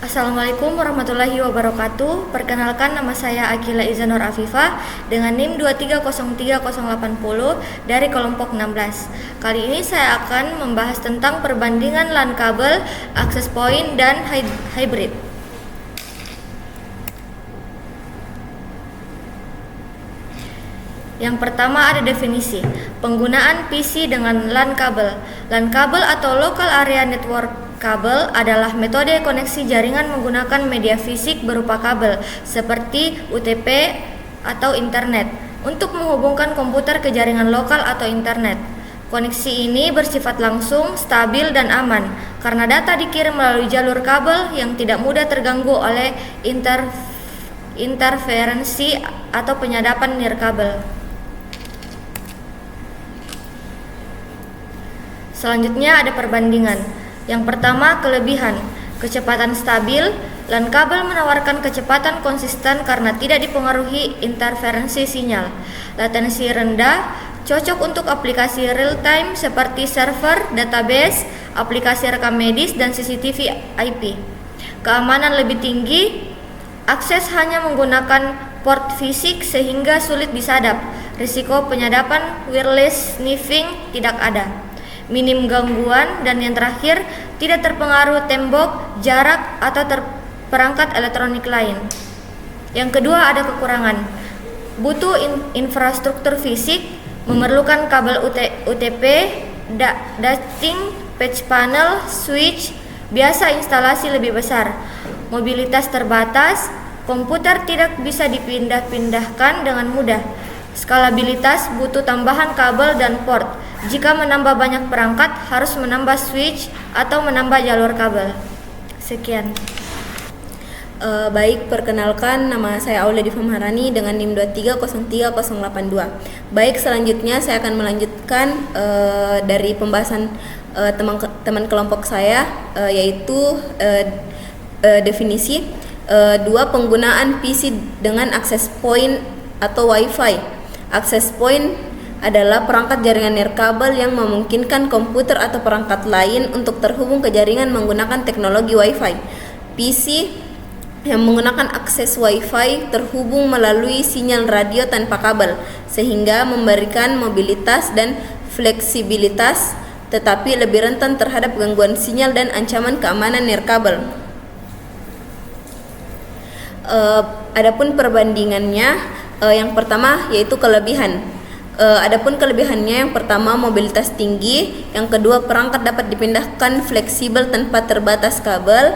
Assalamualaikum warahmatullahi wabarakatuh. Perkenalkan, nama saya Akila Izanur Afifah dengan NIM 2303080 dari kelompok 16. Kali ini saya akan membahas tentang perbandingan LAN kabel, access point, dan hybrid. Yang pertama ada definisi. Penggunaan PC dengan LAN kabel. LAN kabel atau Local Area Network kabel adalah metode koneksi jaringan menggunakan media fisik berupa kabel seperti UTP atau internet untuk menghubungkan komputer ke jaringan lokal atau internet. Koneksi ini bersifat langsung, stabil, dan aman karena data dikirim melalui jalur kabel yang tidak mudah terganggu oleh interferensi atau penyadapan nirkabel. Selanjutnya ada perbandingan. Yang pertama, kelebihan. Kecepatan stabil. LAN kabel menawarkan kecepatan konsisten karena tidak dipengaruhi interferensi sinyal. Latensi rendah, cocok untuk aplikasi real time seperti server, database, aplikasi rekam medis, dan CCTV IP. Keamanan lebih tinggi. Akses hanya menggunakan port fisik sehingga sulit disadap. Risiko penyadapan wireless sniffing tidak ada. Minim gangguan, dan yang terakhir, tidak terpengaruh tembok, jarak, atau perangkat elektronik lain. Yang kedua ada kekurangan. Butuh infrastruktur fisik, memerlukan kabel UTP, ducting, patch panel, switch, biasa instalasi lebih besar. Mobilitas terbatas, komputer tidak bisa dipindah-pindahkan dengan mudah. Skalabilitas, butuh tambahan kabel dan port. Jika menambah banyak perangkat, harus menambah switch atau menambah jalur kabel. Sekian. Baik, perkenalkan, nama saya Aulia Diva Maharani dengan NIM 2303082. Baik, selanjutnya saya akan melanjutkan dari pembahasan teman kelompok saya, yaitu definisi. Dua, penggunaan PC dengan access point atau Wi-Fi. Access point adalah perangkat jaringan nirkabel yang memungkinkan komputer atau perangkat lain untuk terhubung ke jaringan menggunakan teknologi Wi-Fi. PC yang menggunakan akses Wi-Fi terhubung melalui sinyal radio tanpa kabel, sehingga memberikan mobilitas dan fleksibilitas, tetapi lebih rentan terhadap gangguan sinyal dan ancaman keamanan nirkabel. Adapun perbandingannya, yang pertama yaitu kelebihan. Adapun kelebihannya, yang pertama mobilitas tinggi, yang kedua perangkat dapat dipindahkan fleksibel tanpa terbatas kabel,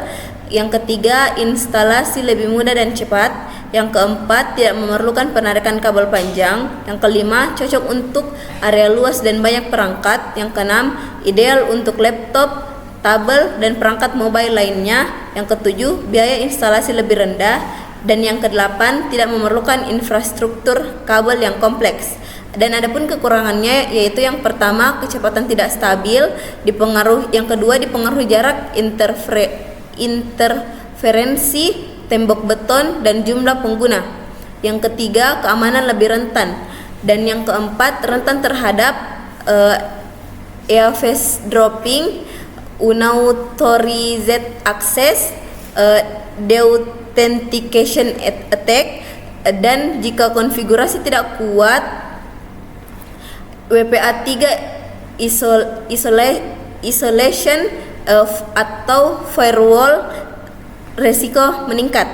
yang ketiga instalasi lebih mudah dan cepat, yang keempat tidak memerlukan penarikan kabel panjang, yang kelima cocok untuk area luas dan banyak perangkat, yang keenam ideal untuk laptop, tabel, dan perangkat mobile lainnya, yang ketujuh biaya instalasi lebih rendah, dan yang kedelapan tidak memerlukan infrastruktur kabel yang kompleks. Dan adapun kekurangannya, yaitu yang pertama kecepatan tidak stabil, yang kedua dipengaruhi jarak, interferensi, tembok beton, dan jumlah pengguna. Yang ketiga keamanan lebih rentan, dan yang keempat rentan terhadap eavesdropping, dropping, unauthorized access, deauthentication attack, dan jika konfigurasi tidak kuat, WPA3 isolation atau firewall, resiko meningkat.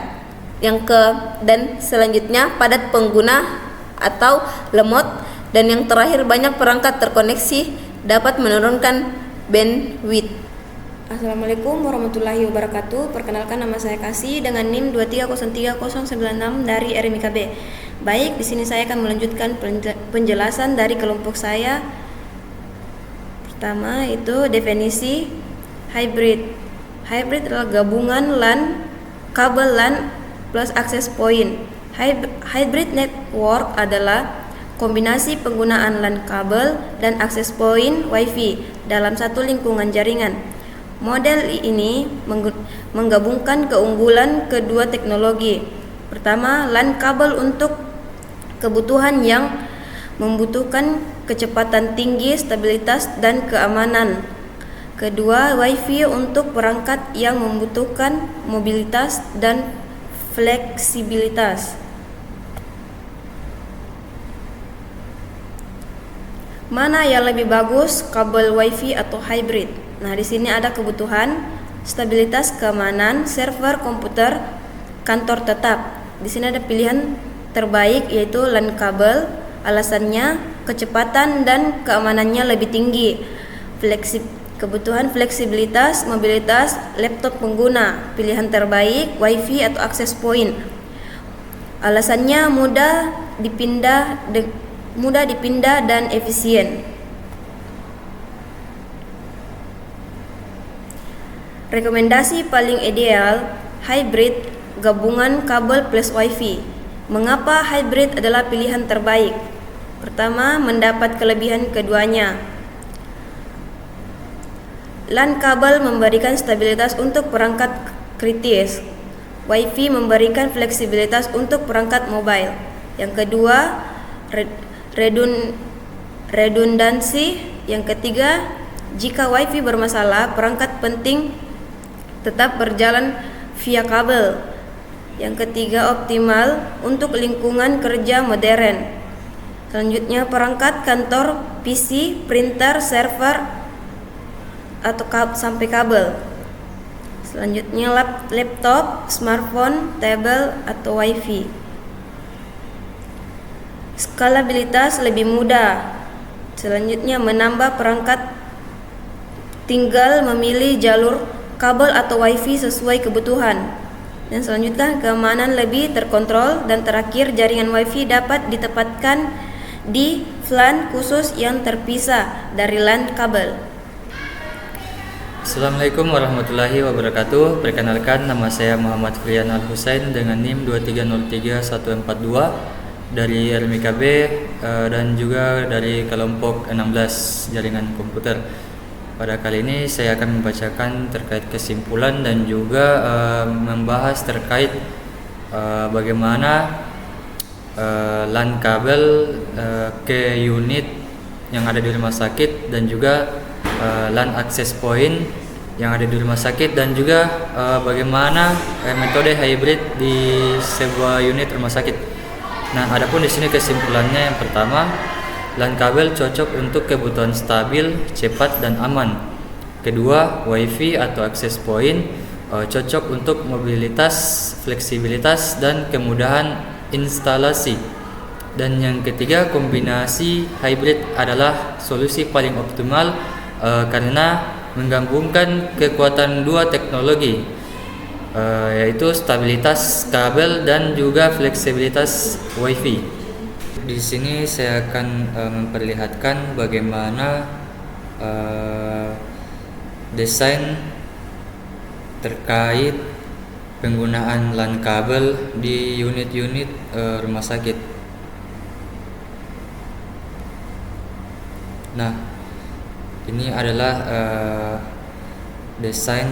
Dan selanjutnya padat pengguna atau lemot, dan yang terakhir banyak perangkat terkoneksi dapat menurunkan bandwidth. Assalamualaikum warahmatullahi wabarakatuh. Perkenalkan, nama saya Kasih dengan NIM 2303096 dari RMIKB. Baik, di sini saya akan melanjutkan penjelasan dari kelompok saya. Pertama itu definisi hybrid. Hybrid adalah gabungan LAN, kabel LAN plus access point. Hybrid network adalah kombinasi penggunaan LAN kabel dan access point Wi-Fi dalam satu lingkungan jaringan. Model ini menggabungkan keunggulan kedua teknologi. Pertama, LAN kabel untuk kebutuhan yang membutuhkan kecepatan tinggi, stabilitas, dan keamanan. Kedua, Wi-Fi untuk perangkat yang membutuhkan mobilitas dan fleksibilitas. Mana yang lebih bagus, kabel Wi-Fi atau hybrid? Nah, di sini ada kebutuhan, stabilitas, keamanan, server komputer, kantor tetap. Di sini ada pilihan terbaik yaitu LAN kabel. Alasannya kecepatan dan keamanannya lebih tinggi. Kebutuhan fleksibilitas, mobilitas, laptop pengguna. Pilihan terbaik Wi-Fi atau access point. Alasannya mudah dipindah dan efisien. Rekomendasi paling ideal hybrid gabungan kabel plus Wi-Fi. Mengapa hybrid adalah pilihan terbaik? Pertama, mendapat kelebihan keduanya. LAN kabel memberikan stabilitas untuk perangkat kritis. Wi-Fi memberikan fleksibilitas untuk perangkat mobile. Yang kedua, redundansi. Yang ketiga, jika Wi-Fi bermasalah, perangkat penting tetap berjalan via kabel. Yang ketiga, optimal untuk lingkungan kerja modern. Selanjutnya, perangkat kantor, PC, printer, server, atau sampai kabel. Selanjutnya, laptop, smartphone, tablet, atau Wi-Fi. Skalabilitas lebih mudah. Selanjutnya, menambah perangkat, tinggal memilih jalur kabel atau Wi-Fi sesuai kebutuhan. Dan selanjutnya, keamanan lebih terkontrol. Dan terakhir, jaringan Wi-Fi dapat ditempatkan di LAN khusus yang terpisah dari LAN kabel. Assalamualaikum warahmatullahi wabarakatuh. Perkenalkan, nama saya Muhammad Frian Al-Husain dengan NIM 2303142 dari RMIKB dan juga dari kelompok 16 jaringan komputer. Pada kali ini saya akan membacakan terkait kesimpulan dan juga membahas terkait bagaimana LAN kabel ke unit yang ada di rumah sakit dan juga LAN access point yang ada di rumah sakit dan juga bagaimana metode hybrid di sebuah unit rumah sakit. Nah, adapun di sini kesimpulannya, yang pertama, LAN kabel cocok untuk kebutuhan stabil, cepat dan aman. Kedua, Wi-Fi atau access point cocok untuk mobilitas, fleksibilitas dan kemudahan instalasi. Dan yang ketiga, kombinasi hybrid adalah solusi paling optimal karena menggabungkan kekuatan dua teknologi, yaitu stabilitas kabel dan juga fleksibilitas Wi-Fi. Di sini saya akan memperlihatkan bagaimana desain terkait penggunaan LAN kabel di unit-unit rumah sakit. Nah, ini adalah desain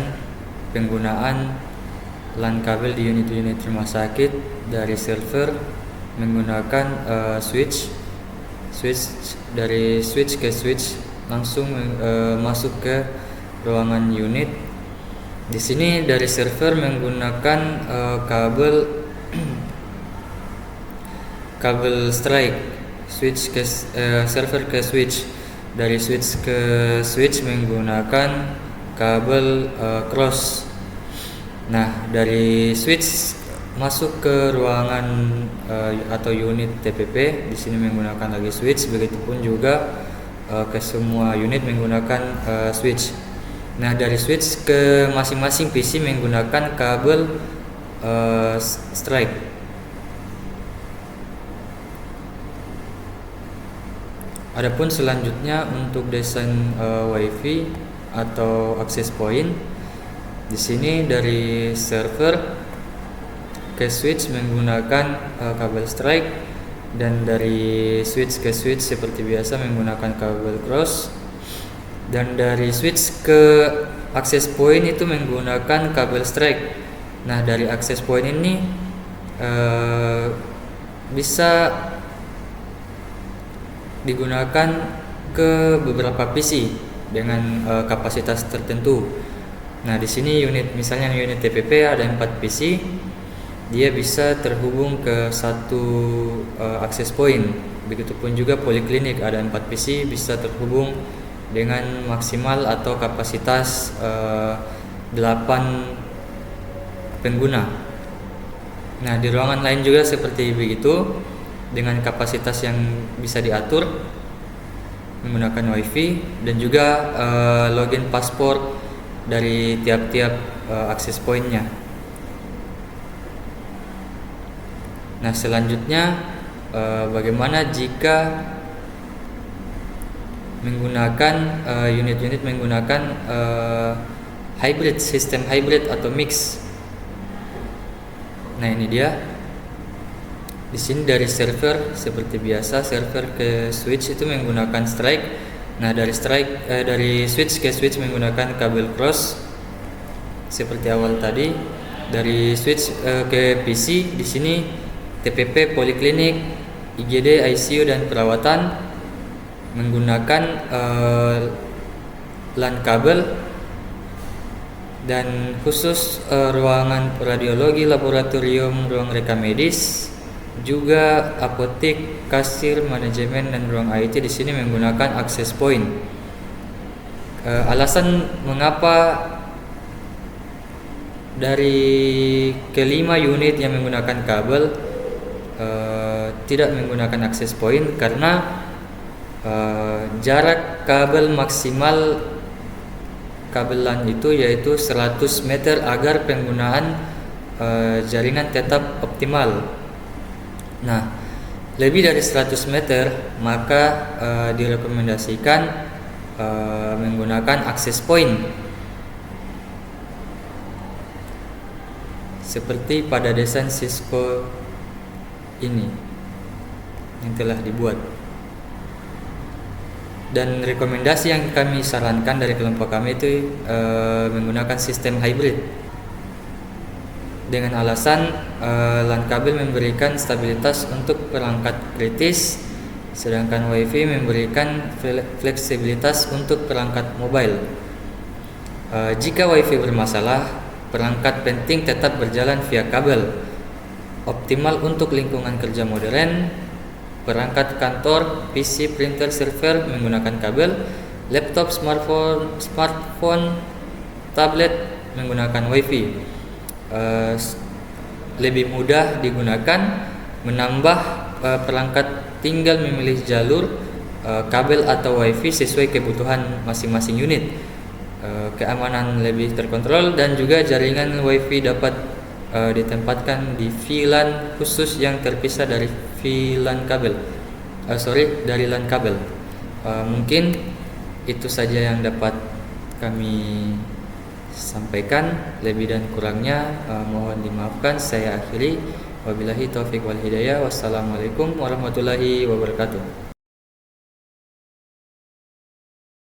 penggunaan LAN kabel di unit-unit rumah sakit dari server menggunakan switch dari switch ke switch langsung masuk ke ruangan unit. Di sini dari server menggunakan kabel strike, switch ke server ke switch. Dari switch ke switch menggunakan kabel cross. Nah, dari switch masuk ke ruangan atau unit TPP, di sini menggunakan lagi switch. Begitupun juga ke semua unit menggunakan switch. Nah, dari switch ke masing-masing PC menggunakan kabel strike. Adapun selanjutnya untuk desain Wi-Fi atau access point, di sini dari server ke switch menggunakan kabel strike, dan dari switch ke switch seperti biasa menggunakan kabel cross, dan dari switch ke access point itu menggunakan kabel strike. Nah, dari access point ini bisa digunakan ke beberapa PC. dengan kapasitas tertentu. Nah, di sini misalnya unit TPP ada 4 PC, dia bisa terhubung ke satu akses point. Begitupun juga poliklinik ada 4 PC bisa terhubung dengan maksimal atau kapasitas 8 pengguna. Nah, di ruangan lain juga seperti begitu dengan kapasitas yang bisa diatur menggunakan WiFi dan juga login paspor dari tiap-tiap akses pointnya. Nah, selanjutnya bagaimana jika menggunakan unit-unit menggunakan sistem hybrid atau mix. Nah, ini dia. Di sini dari server seperti biasa, server ke switch itu menggunakan strike. Nah, dari switch ke switch menggunakan kabel cross seperti awal tadi. Dari switch ke PC di sini TPP poliklinik, IGD, ICU dan perawatan menggunakan LAN kabel, dan khusus ruangan radiologi, laboratorium, ruang rekam medis, juga apotek, kasir, manajemen dan ruang IT di sini menggunakan access point. Alasan mengapa dari kelima unit yang menggunakan kabel tidak menggunakan access point karena jarak kabel maksimal kabel LAN itu yaitu 100 meter agar penggunaan jaringan tetap optimal. Nah, lebih dari 100 meter maka direkomendasikan menggunakan access point seperti pada desain Cisco ini yang telah dibuat. Dan rekomendasi yang kami sarankan dari kelompok kami itu menggunakan sistem hybrid dengan alasan LAN kabel memberikan stabilitas untuk perangkat kritis, sedangkan WiFi memberikan fleksibilitas untuk perangkat mobile. Jika WiFi bermasalah, perangkat penting tetap berjalan via kabel, optimal untuk lingkungan kerja modern. Perangkat kantor, PC, printer, server menggunakan kabel, laptop, smartphone, tablet menggunakan WiFi. Lebih mudah digunakan, menambah perangkat tinggal memilih jalur kabel atau WiFi sesuai kebutuhan masing-masing unit. Keamanan lebih terkontrol dan juga jaringan WiFi dapat ditempatkan di VLAN khusus yang terpisah dari VLAN kabel. Dari LAN kabel. Mungkin itu saja yang dapat kami sampaikan. Lebih dan kurangnya mohon dimaafkan. Saya akhiri. Wabillahi taufiq wal hidayah. Wassalamualaikum warahmatullahi wabarakatuh.